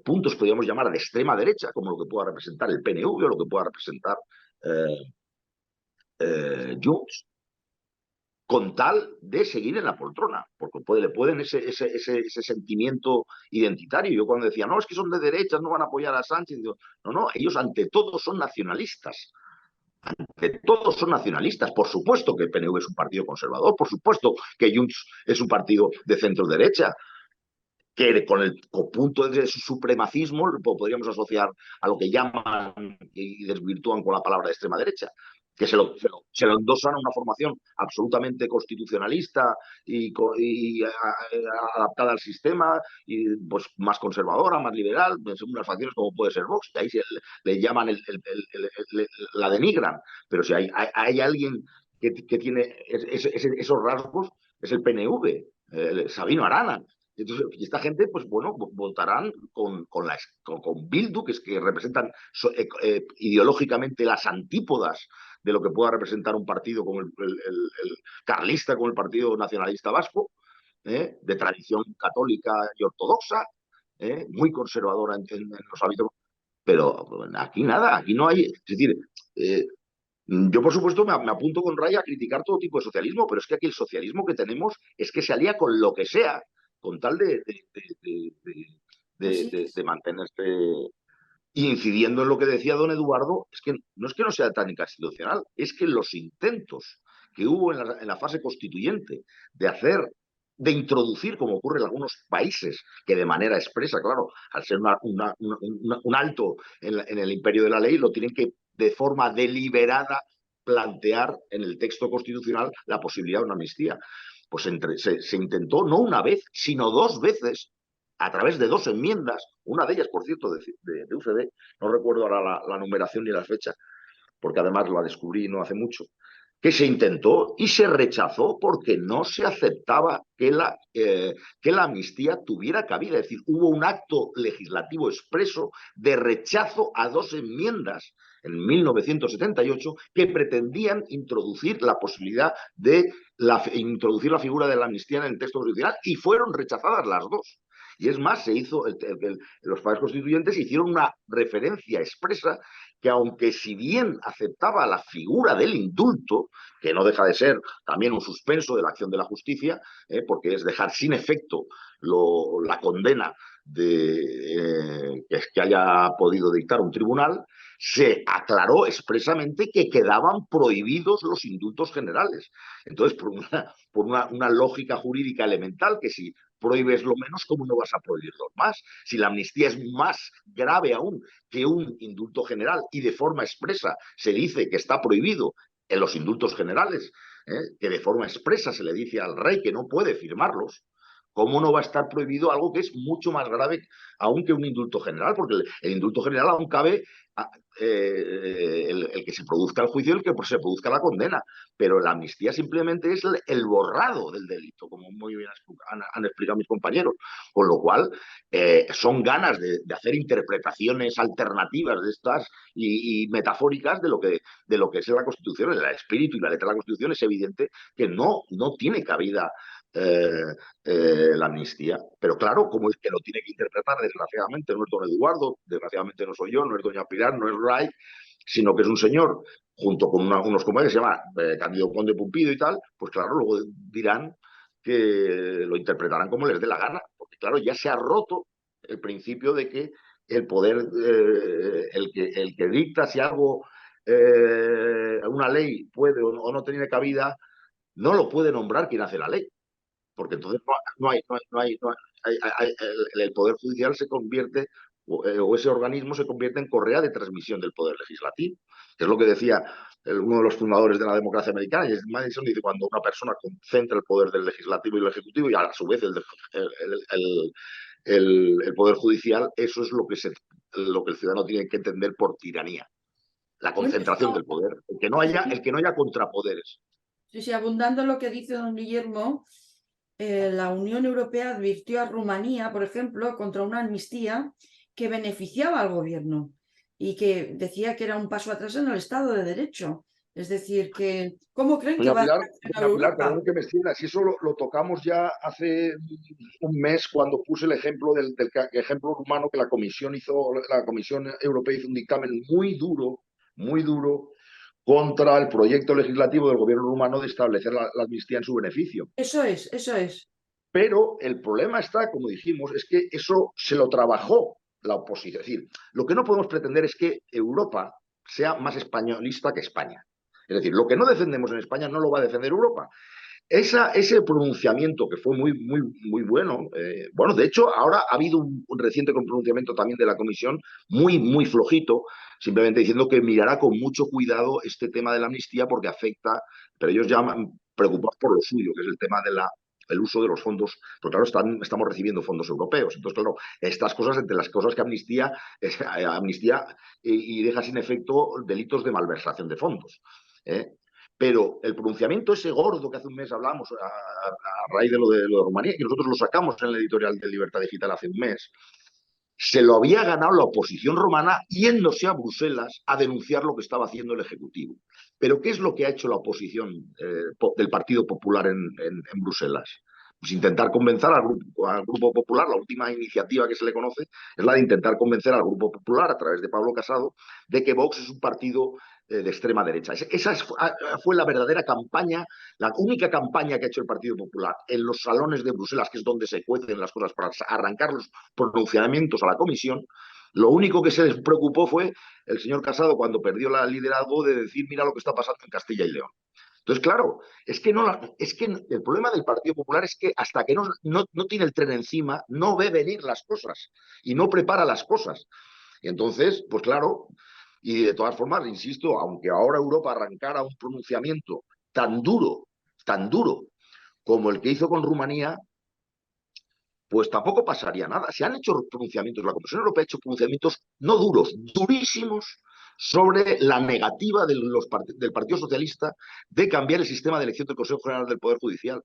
Speaker 4: puntos podríamos llamar de extrema derecha, como lo que pueda representar el PNV o lo que pueda representar Junts, con tal de seguir en la poltrona, porque le pueden ese sentimiento identitario. Yo cuando decía, no, es que son de derechas, no van a apoyar a Sánchez, digo, no, ellos ante todo son nacionalistas. Ante todo son nacionalistas. Por supuesto que el PNV es un partido conservador, por supuesto que Junts es un partido de centro-derecha, que con el punto de su supremacismo lo podríamos asociar a lo que llaman y desvirtúan con la palabra de extrema derecha, que se lo endosan a una formación absolutamente constitucionalista y adaptada al sistema, y pues más conservadora, más liberal, según unas facciones como puede ser Vox, que ahí le llaman la denigran, pero si hay alguien que tiene esos rasgos, es el PNV, Sabino Arana. Entonces, y esta gente, pues bueno, votarán con Bildu, que representan ideológicamente las antípodas de lo que pueda representar un partido como el carlista, como el Partido Nacionalista Vasco, de tradición católica y ortodoxa, muy conservadora en los hábitos. Pero aquí nada, aquí no hay. Es decir, yo, por supuesto, me apunto con Raya a criticar todo tipo de socialismo, pero es que aquí el socialismo que tenemos es que se alía con lo que sea, con tal de mantenerse. Incidiendo en lo que decía don Eduardo, es que no sea tan inconstitucional, es que los intentos que hubo en la fase constituyente de introducir, como ocurre en algunos países, que de manera expresa, claro, al ser un alto en el imperio de la ley, lo tienen que de forma deliberada plantear en el texto constitucional la posibilidad de una amnistía. Pues se intentó no una vez, sino dos veces, a través de dos enmiendas, una de ellas, por cierto, de UCD, no recuerdo ahora la numeración ni la fecha, porque además la descubrí no hace mucho, que se intentó y se rechazó porque no se aceptaba que la amnistía tuviera cabida. Es decir, hubo un acto legislativo expreso de rechazo a 2 enmiendas en 1978 que pretendían introducir la posibilidad de introducir la figura de la amnistía en el texto constitucional, y fueron rechazadas las dos. Y es más, los padres constituyentes hicieron una referencia expresa que, aunque si bien aceptaba la figura del indulto, que no deja de ser también un suspenso de la acción de la justicia, porque es dejar sin efecto la condena que haya podido dictar un tribunal, se aclaró expresamente que quedaban prohibidos los indultos generales. Entonces, por una lógica jurídica elemental, que si prohíbes lo menos, ¿cómo no vas a prohibir los más? Si la amnistía es más grave aún que un indulto general y de forma expresa se dice que está prohibido en los indultos generales, que de forma expresa se le dice al rey que no puede firmarlos, ¿cómo no va a estar prohibido algo que es mucho más grave aún que un indulto general? Porque el indulto general aún cabe el que se produzca el juicio y el que se produzca la condena, pero la amnistía simplemente es el borrado del delito, como muy bien han explicado mis compañeros, con lo cual son ganas de hacer interpretaciones alternativas de estas y metafóricas de lo que es la Constitución. El espíritu y la letra de la Constitución es evidente que no tiene cabida la amnistía. Pero claro, como es que lo tiene que interpretar, desgraciadamente no es don Eduardo, desgraciadamente no soy yo, no es doña Pilar, no es Ray, sino que es un señor junto con unos compañeros que se llama Cándido Conde Pumpido y tal, pues claro, luego dirán que lo interpretarán como les dé la gana, porque claro, ya se ha roto el principio de que el poder, el que dicta si algo, una ley puede o no tiene cabida, no lo puede nombrar quien hace la ley, porque entonces el Poder Judicial se convierte, o ese organismo se convierte en correa de transmisión del Poder Legislativo, que es lo que decía uno de los fundadores de la democracia americana, y Madison dice: cuando una persona concentra el poder del legislativo y el ejecutivo, y a su vez el Poder Judicial, eso es lo que el ciudadano tiene que entender por tiranía, la
Speaker 1: Bueno,
Speaker 4: concentración del poder, el que no haya contrapoderes.
Speaker 1: sí, abundando en lo que dice don Guillermo, la Unión Europea advirtió a Rumanía, por ejemplo, contra una amnistía que beneficiaba al gobierno y que decía que era un paso atrás en el Estado de Derecho. Es decir, que ¿cómo creen que va a reaccionar Europa?
Speaker 4: Perdón que me extienda, si eso lo tocamos ya hace un mes, cuando puse el ejemplo del ejemplo rumano, que la Comisión Europea hizo un dictamen muy duro contra el proyecto legislativo del gobierno rumano de establecer la amnistía en su beneficio.
Speaker 1: Eso es.
Speaker 4: Pero el problema está, como dijimos, es que eso se lo trabajó la oposición. Es decir, lo que no podemos pretender es que Europa sea más españolista que España. Es decir, lo que no defendemos en España no lo va a defender Europa. Ese pronunciamiento, que fue muy bueno, bueno, de hecho, ahora ha habido un reciente pronunciamiento también de la Comisión, muy flojito, simplemente diciendo que mirará con mucho cuidado este tema de la amnistía porque afecta, pero ellos ya preocupados por lo suyo, que es el tema el uso de los fondos, porque claro, estamos recibiendo fondos europeos. Entonces, claro, estas cosas, entre las cosas que amnistía y deja sin efecto delitos de malversación de fondos. Pero el pronunciamiento ese gordo que hace un mes hablamos a raíz de lo de Rumanía, que nosotros lo sacamos en el editorial de Libertad Digital hace un mes, se lo había ganado la oposición romana yéndose a Bruselas a denunciar lo que estaba haciendo el Ejecutivo. Pero ¿qué es lo que ha hecho la oposición del Partido Popular en Bruselas? Pues intentar convencer al Grupo Popular. La última iniciativa que se le conoce es la de intentar convencer al Grupo Popular, a través de Pablo Casado, de que Vox es un partido de extrema derecha. Esa fue la verdadera campaña, la única campaña que ha hecho el Partido Popular en los salones de Bruselas, que es donde se cuecen las cosas para arrancar los pronunciamientos a la Comisión. Lo único que se les preocupó fue el señor Casado, cuando perdió el liderazgo, de decir: mira lo que está pasando en Castilla y León. Entonces, claro, es que el problema del Partido Popular es que hasta que no tiene el tren encima, no ve venir las cosas y no prepara las cosas. Y entonces, pues claro, y de todas formas, insisto, aunque ahora Europa arrancara un pronunciamiento tan duro como el que hizo con Rumanía, pues tampoco pasaría nada. Se han hecho pronunciamientos, la Comisión Europea ha hecho pronunciamientos no duros, durísimos, sobre la negativa del Partido Socialista de cambiar el sistema de elección del Consejo General del Poder Judicial.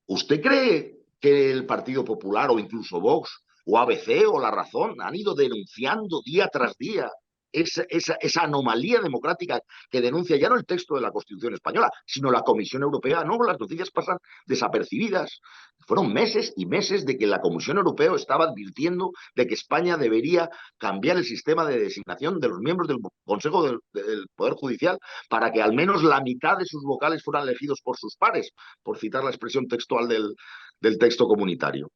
Speaker 4: ¿Usted cree que el Partido Popular o incluso Vox o ABC o La Razón han ido denunciando día tras día esa anomalía democrática que denuncia ya no el texto de la Constitución española, sino la Comisión Europea? No, las noticias pasan desapercibidas. Fueron meses y meses de que la Comisión Europea estaba advirtiendo de que España debería cambiar el sistema de designación de los miembros del Consejo del Poder Judicial para que al menos la mitad de sus vocales fueran elegidos por sus pares, por citar la expresión textual del texto comunitario.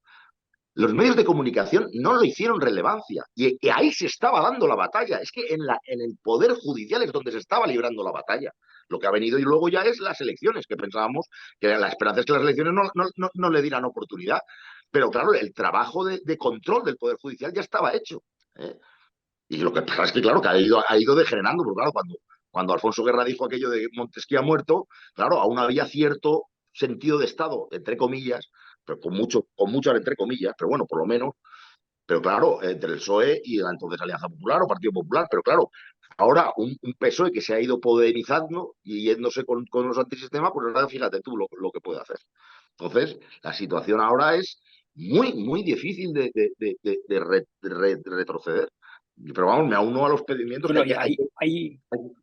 Speaker 4: Los medios de comunicación no le hicieron relevancia y ahí se estaba dando la batalla. Es que en el Poder Judicial es donde se estaba librando la batalla. Lo que ha venido y luego ya es las elecciones, que pensábamos que la esperanza es que las elecciones no le dieran oportunidad. Pero claro, el trabajo de control del Poder Judicial ya estaba hecho. ¿Eh? Y lo que pasa es que, claro, que ha ido degenerando, porque claro, cuando Alfonso Guerra dijo aquello de Montesquieu ha muerto, claro, aún había cierto sentido de Estado, entre comillas, pero con mucho entre comillas, pero bueno, por lo menos, pero claro, entre el PSOE y la entonces Alianza Popular o Partido Popular, pero claro, ahora un PSOE que se ha ido poderizando y yéndose con los antisistemas, pues ahora fíjate tú lo que puede hacer. Entonces, la situación ahora es muy, muy difícil de retroceder. Pero vamos, me auno a los pedimientos que
Speaker 2: Bueno,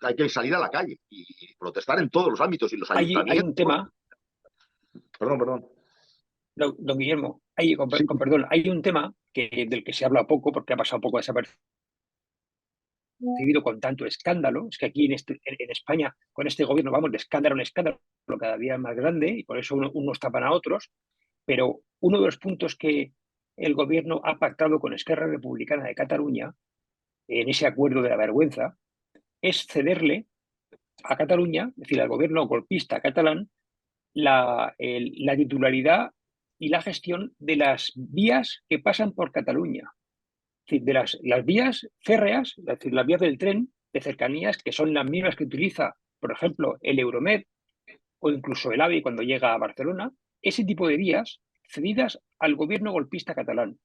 Speaker 4: hay que salir a la calle y protestar en todos los ámbitos y los
Speaker 2: hay un
Speaker 4: ayuntamientos.
Speaker 2: tema,
Speaker 4: Perdón.
Speaker 2: don Guillermo,
Speaker 4: Sí,
Speaker 2: con perdón, hay un tema del que se habla poco porque ha pasado poco desapercibido con tanto escándalo. Es que aquí en España, con este gobierno, vamos de escándalo en escándalo, cada día más grande, y por eso unos tapan a otros. Pero uno de los puntos que el gobierno ha pactado con Esquerra Republicana de Cataluña, en ese acuerdo de la vergüenza, es cederle a Cataluña, es decir, al gobierno golpista catalán, la titularidad y la gestión de las vías que pasan por Cataluña. Es decir, de las vías férreas, es decir, las vías del tren de cercanías, que son las mismas que utiliza, por ejemplo, el Euromed o incluso el AVE cuando llega a Barcelona, ese tipo de vías cedidas al gobierno golpista catalán.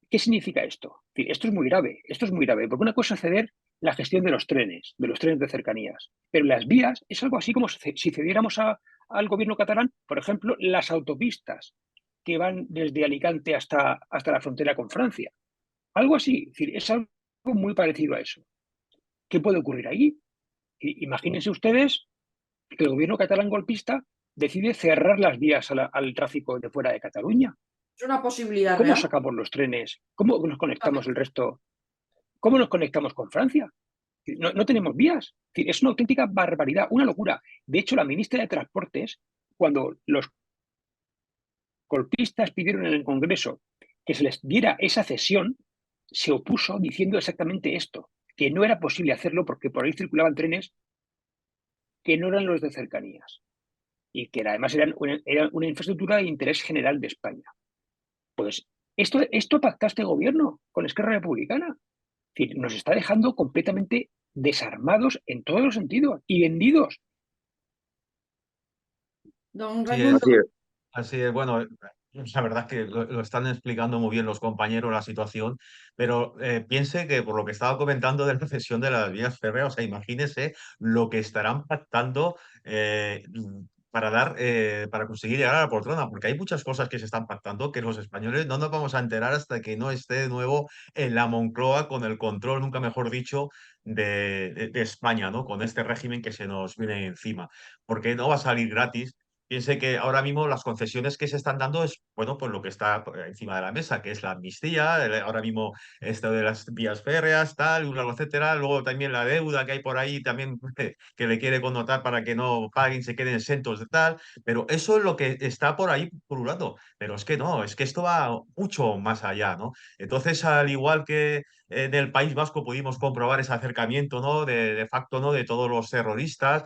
Speaker 2: ¿Qué significa esto? Es decir, esto es muy grave, porque una cosa es ceder la gestión de los trenes de cercanías, pero las vías es algo así como si cediéramos al gobierno catalán, por ejemplo, las autopistas que van desde Alicante hasta la frontera con Francia. Algo así, es decir, es algo muy parecido a eso. ¿Qué puede ocurrir ahí? Imagínense ustedes que el gobierno catalán golpista decide cerrar las vías al tráfico de fuera de Cataluña.
Speaker 1: ¿Es una posibilidad
Speaker 2: ¿Cómo
Speaker 1: real?
Speaker 2: sacamos los trenes? ¿Cómo nos conectamos el resto? ¿Cómo nos conectamos con Francia? No tenemos vías. Es una auténtica barbaridad, una locura. De hecho, la ministra de Transportes, cuando los golpistas pidieron en el Congreso que se les diera esa cesión, se opuso diciendo exactamente esto, que no era posible hacerlo porque por ahí circulaban trenes que no eran los de cercanías y que además eran una infraestructura de interés general de España. Pues esto pacta este gobierno con Esquerra Republicana. Es decir, nos está dejando completamente desarmados en todos los sentidos y vendidos.
Speaker 1: Don
Speaker 3: Así
Speaker 1: Raimundo,
Speaker 3: es,
Speaker 4: así es.
Speaker 3: así es. Bueno, la verdad es que lo están explicando muy bien los compañeros la situación, pero piense que por lo que estaba comentando de la cesión de las vías férreas, o sea, imagínese lo que estarán pactando para conseguir llegar a la poltrona, porque hay muchas cosas que se están pactando que los españoles no nos vamos a enterar hasta que no esté de nuevo en la Moncloa con el control, nunca mejor dicho, de España, ¿no? Con este régimen que se nos viene encima, porque no va a salir gratis. Piense que ahora mismo las concesiones que se están dando es, bueno, pues lo que está encima de la mesa, que es la amnistía, ahora mismo esto de las vías férreas, tal, etcétera. Luego también la deuda que hay por ahí, también que le quiere connotar para que no paguen, se queden exentos de tal. Pero eso es lo que está por ahí pululando. Pero es que no, es que esto va mucho más allá, ¿no? Entonces, al igual que en el País Vasco pudimos comprobar ese acercamiento, ¿no? De facto, ¿no? De todos los terroristas,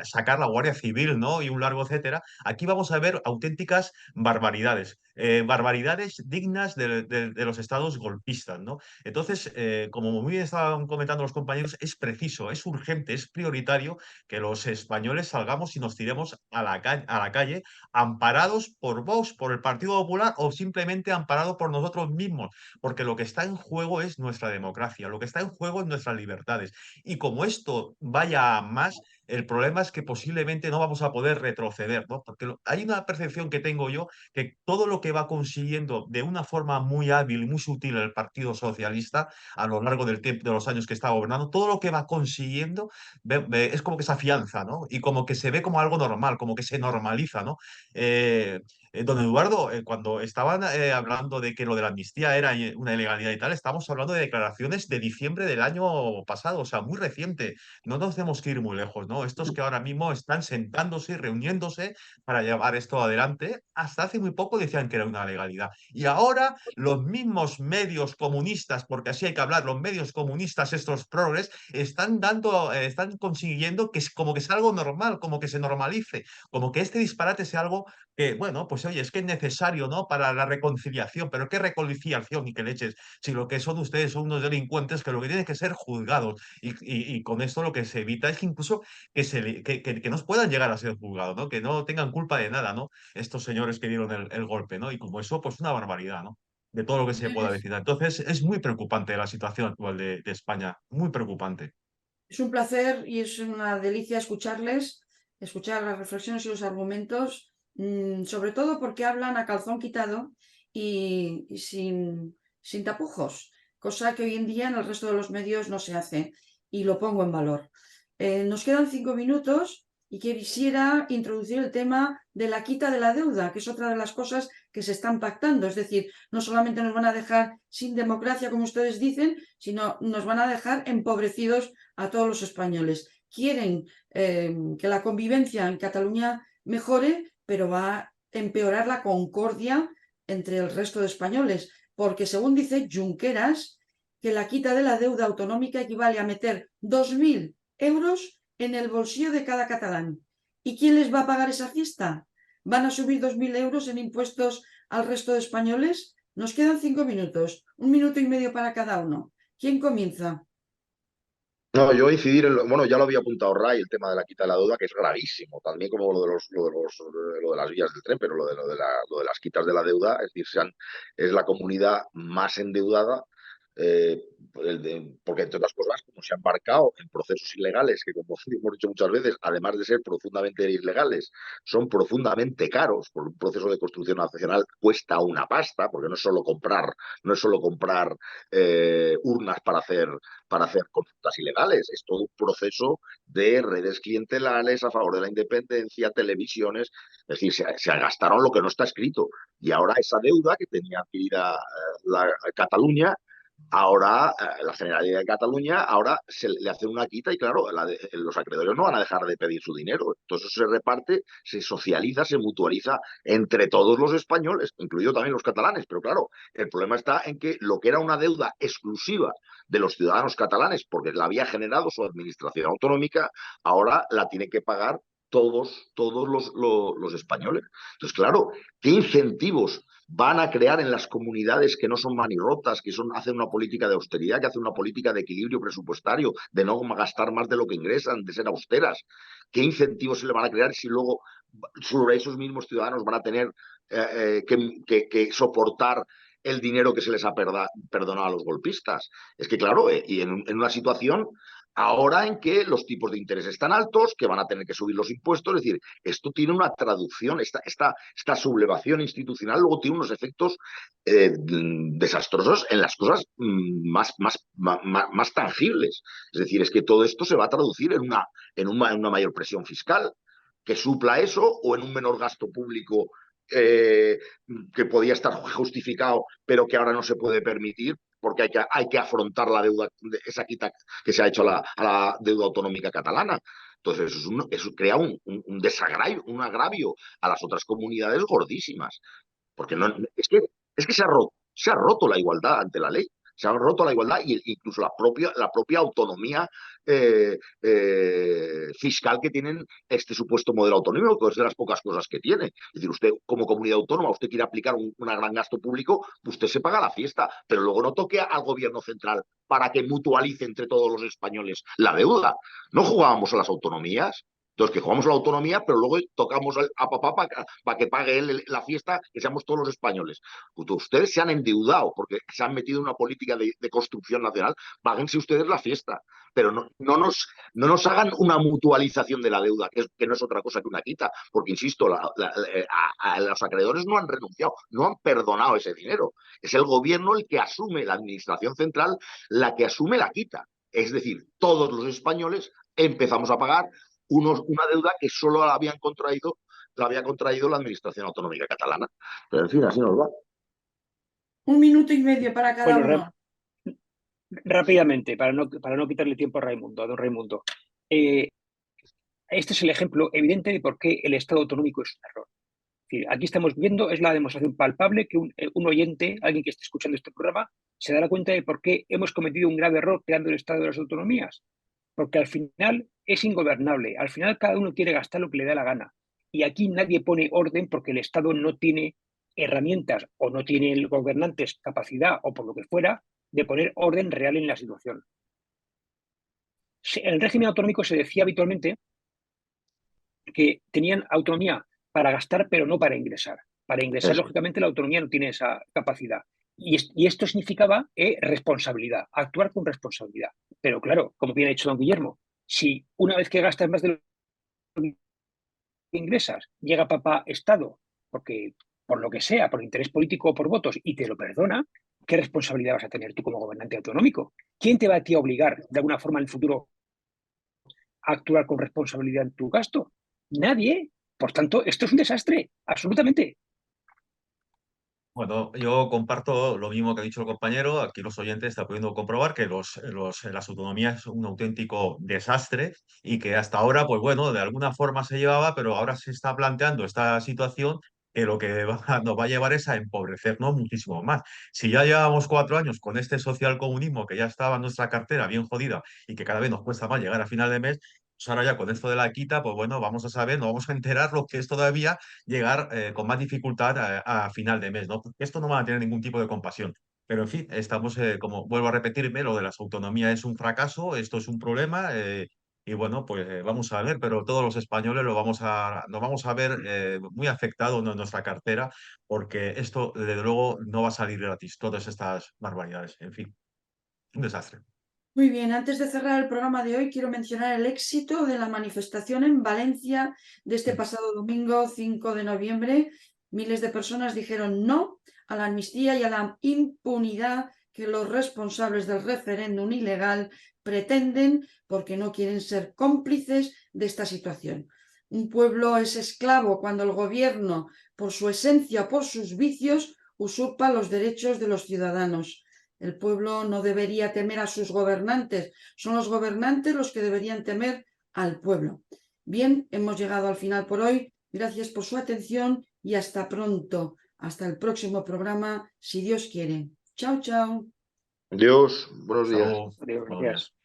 Speaker 3: sacar la Guardia Civil, ¿no? Y un largo etcétera. Aquí vamos a ver auténticas barbaridades. barbaridades dignas de los estados golpistas, ¿no? Entonces, como muy bien estaban comentando los compañeros, es preciso, es urgente, es prioritario que los españoles salgamos y nos tiremos a la calle amparados por Vox, por el Partido Popular o simplemente amparados por nosotros mismos, porque lo que está en juego es nuestra democracia, lo que está en juego es nuestras libertades. Y como esto vaya a más, el problema es que posiblemente no vamos a poder retroceder, ¿no? Porque hay una percepción que tengo yo que todo lo que va consiguiendo de una forma muy hábil y muy sutil el Partido Socialista a lo largo del tiempo, de los años que está gobernando, todo lo que va consiguiendo es como que se afianza, ¿no? Y como que se ve como algo normal, como que se normaliza, ¿no? Eh, Don Eduardo, cuando estaban hablando de que lo de la amnistía era una ilegalidad y tal, estamos hablando de declaraciones de diciembre del año pasado, o sea, muy reciente. No nos tenemos que ir muy lejos, ¿no? Estos que ahora mismo están sentándose y reuniéndose para llevar esto adelante, hasta hace muy poco decían que era una legalidad. Y ahora los mismos medios comunistas, porque así hay que hablar, los medios comunistas, estos progres, están consiguiendo que es como que sea algo normal, como que se normalice, como que este disparate sea algo que, bueno, pues oye, es que es necesario, ¿no? Para la reconciliación, pero ¿qué reconciliación y qué leches? Si lo que son ustedes son unos delincuentes que lo que tienen que ser juzgados y con esto lo que se evita es que incluso que no puedan llegar a ser juzgados, ¿no? Que no tengan culpa de nada, ¿no? Estos señores que dieron el golpe, ¿no? Y como eso, pues una barbaridad, ¿no? De todo lo que se pueda decir. Entonces, es muy preocupante la situación actual de España, muy preocupante.
Speaker 1: Es un placer y es una delicia escucharles, escuchar las reflexiones y los argumentos, sobre todo porque hablan a calzón quitado y sin tapujos, cosa que hoy en día en el resto de los medios no se hace y lo pongo en valor. Nos quedan 5 minutos y quisiera introducir el tema de la quita de la deuda, que es otra de las cosas que se están pactando. Es decir, no solamente nos van a dejar sin democracia, como ustedes dicen, sino nos van a dejar empobrecidos a todos los españoles. Quieren que la convivencia en Cataluña mejore, pero va a empeorar la concordia entre el resto de españoles, porque según dice Junqueras, que la quita de la deuda autonómica equivale a meter 2.000 euros en el bolsillo de cada catalán. ¿Y quién les va a pagar esa fiesta? ¿Van a subir 2.000 euros en impuestos al resto de españoles? Nos quedan 5 minutos, 1 minuto y medio para cada uno. ¿Quién comienza?
Speaker 4: No, yo incidir en bueno, ya lo había apuntado Ray, el tema de la quita de la deuda, que es gravísimo, también como lo de las vías del tren, pero lo de las quitas de la deuda, es decir, es la comunidad más endeudada, eh, porque entre otras cosas, como se ha embarcado en procesos ilegales, que como hemos dicho muchas veces, además de ser profundamente ilegales, son profundamente caros, por un proceso de construcción nacional cuesta una pasta, porque no es solo comprar urnas para hacer consultas ilegales. Es todo un proceso de redes clientelares a favor de la independencia, televisiones. Es decir, se gastaron lo que no está escrito. Y ahora esa deuda que tenía adquirida Cataluña, ahora la Generalidad de Cataluña, ahora se le hace una quita y claro, los acreedores no van a dejar de pedir su dinero. Entonces eso se reparte, se socializa, se mutualiza entre todos los españoles, incluido también los catalanes. Pero claro, el problema está en que lo que era una deuda exclusiva de los ciudadanos catalanes, porque la había generado su administración autonómica, ahora la tiene que pagar todos los españoles. Entonces, claro, ¿qué incentivos van a crear en las comunidades que no son manirrotas, hacen una política de austeridad, que hacen una política de equilibrio presupuestario, de no gastar más de lo que ingresan, de ser austeras? ¿Qué incentivos se le van a crear si luego sobre esos mismos ciudadanos van a tener que soportar el dinero que se les ha perdonado a los golpistas? Es que, claro, y en una situación ahora en que los tipos de interés están altos, que van a tener que subir los impuestos, es decir, esto tiene una traducción, esta sublevación institucional luego tiene unos efectos desastrosos en las cosas más tangibles. Es decir, es que todo esto se va a traducir en una mayor presión fiscal que supla eso o en un menor gasto público eh, que podía estar justificado, pero que ahora no se puede permitir porque hay que afrontar la deuda, esa quita que se ha hecho a la deuda autonómica catalana. Entonces, eso crea un agravio a las otras comunidades gordísimas. Porque no, es que se ha roto la igualdad ante la ley. Se han roto la igualdad e incluso la propia autonomía fiscal que tienen este supuesto modelo autonómico, que es de las pocas cosas que tiene. Es decir, usted como comunidad autónoma, usted quiere aplicar un gran gasto público, usted se paga la fiesta, pero luego no toque al gobierno central para que mutualice entre todos los españoles la deuda. No jugábamos a las autonomías. Entonces, que jugamos a la autonomía, pero luego tocamos a papá para que pague él la fiesta, que seamos todos los españoles. Ustedes se han endeudado porque se han metido en una política de construcción nacional. Páguense ustedes la fiesta, pero no nos hagan una mutualización de la deuda, que no es otra cosa que una quita, porque, insisto, los acreedores no han renunciado, no han perdonado ese dinero. Es el gobierno el que asume, la administración central, la que asume la quita. Es decir, todos los españoles empezamos a pagar una deuda que solo la había contraído la Administración Autonómica Catalana. Pero, en fin, así nos va.
Speaker 1: 1 minuto y medio para cada uno.
Speaker 2: Rápidamente, para no quitarle tiempo a don Raimundo. Este es el ejemplo evidente de por qué el Estado autonómico es un error. Es decir, aquí estamos viendo, es la demostración palpable que un oyente, alguien que esté escuchando este programa, se dará cuenta de por qué hemos cometido un grave error creando el Estado de las autonomías. Porque al final es ingobernable, al final cada uno quiere gastar lo que le da la gana. Y aquí nadie pone orden porque el Estado no tiene herramientas o no tiene el gobernantes capacidad o por lo que fuera de poner orden real en la situación. En el régimen autonómico se decía habitualmente que tenían autonomía para gastar pero no para ingresar. Para ingresar, lógicamente, la autonomía no tiene esa capacidad. Y esto significaba responsabilidad, actuar con responsabilidad. Pero claro, como bien ha dicho don Guillermo, si una vez que gastas más de lo que ingresas, llega papá Estado, porque por lo que sea, por interés político o por votos, y te lo perdona, ¿qué responsabilidad vas a tener tú como gobernante autonómico? ¿Quién te va a ti a obligar de alguna forma en el futuro a actuar con responsabilidad en tu gasto? Nadie. Por tanto, esto es un desastre, absolutamente.
Speaker 3: Bueno, yo comparto lo mismo que ha dicho el compañero. Aquí los oyentes están pudiendo comprobar que las autonomías son un auténtico desastre y que hasta ahora, pues bueno, de alguna forma se llevaba, pero ahora se está planteando esta situación que lo que nos va a llevar es a empobrecernos muchísimo más. Si ya llevábamos 4 años con este socialcomunismo que ya estaba en nuestra cartera bien jodida y que cada vez nos cuesta más llegar a final de mes, pues ahora ya con esto de la quita, pues bueno, vamos a saber, nos vamos a enterar lo que es todavía llegar con más dificultad a final de mes, ¿no? Porque esto no va a tener ningún tipo de compasión. Pero en fin, estamos, como vuelvo a repetirme, lo de las autonomías es un fracaso, esto es un problema, y bueno, pues vamos a ver, pero todos los españoles nos vamos a ver muy afectados en nuestra cartera, porque esto, desde luego, no va a salir gratis, todas estas barbaridades. En fin, un desastre.
Speaker 1: Muy bien, antes de cerrar el programa de hoy, quiero mencionar el éxito de la manifestación en Valencia de este pasado domingo 5 de noviembre. Miles de personas dijeron no a la amnistía y a la impunidad que los responsables del referéndum ilegal pretenden porque no quieren ser cómplices de esta situación. Un pueblo es esclavo cuando el gobierno, por su esencia o por sus vicios, usurpa los derechos de los ciudadanos. El pueblo no debería temer a sus gobernantes, son los gobernantes los que deberían temer al pueblo. Bien, hemos llegado al final por hoy. Gracias por su atención y hasta pronto. Hasta el próximo programa, si Dios quiere. Chao, chao.
Speaker 4: Adiós, buenos días.
Speaker 3: Chao.
Speaker 2: Adiós,
Speaker 3: Buenos
Speaker 2: gracias.
Speaker 3: días.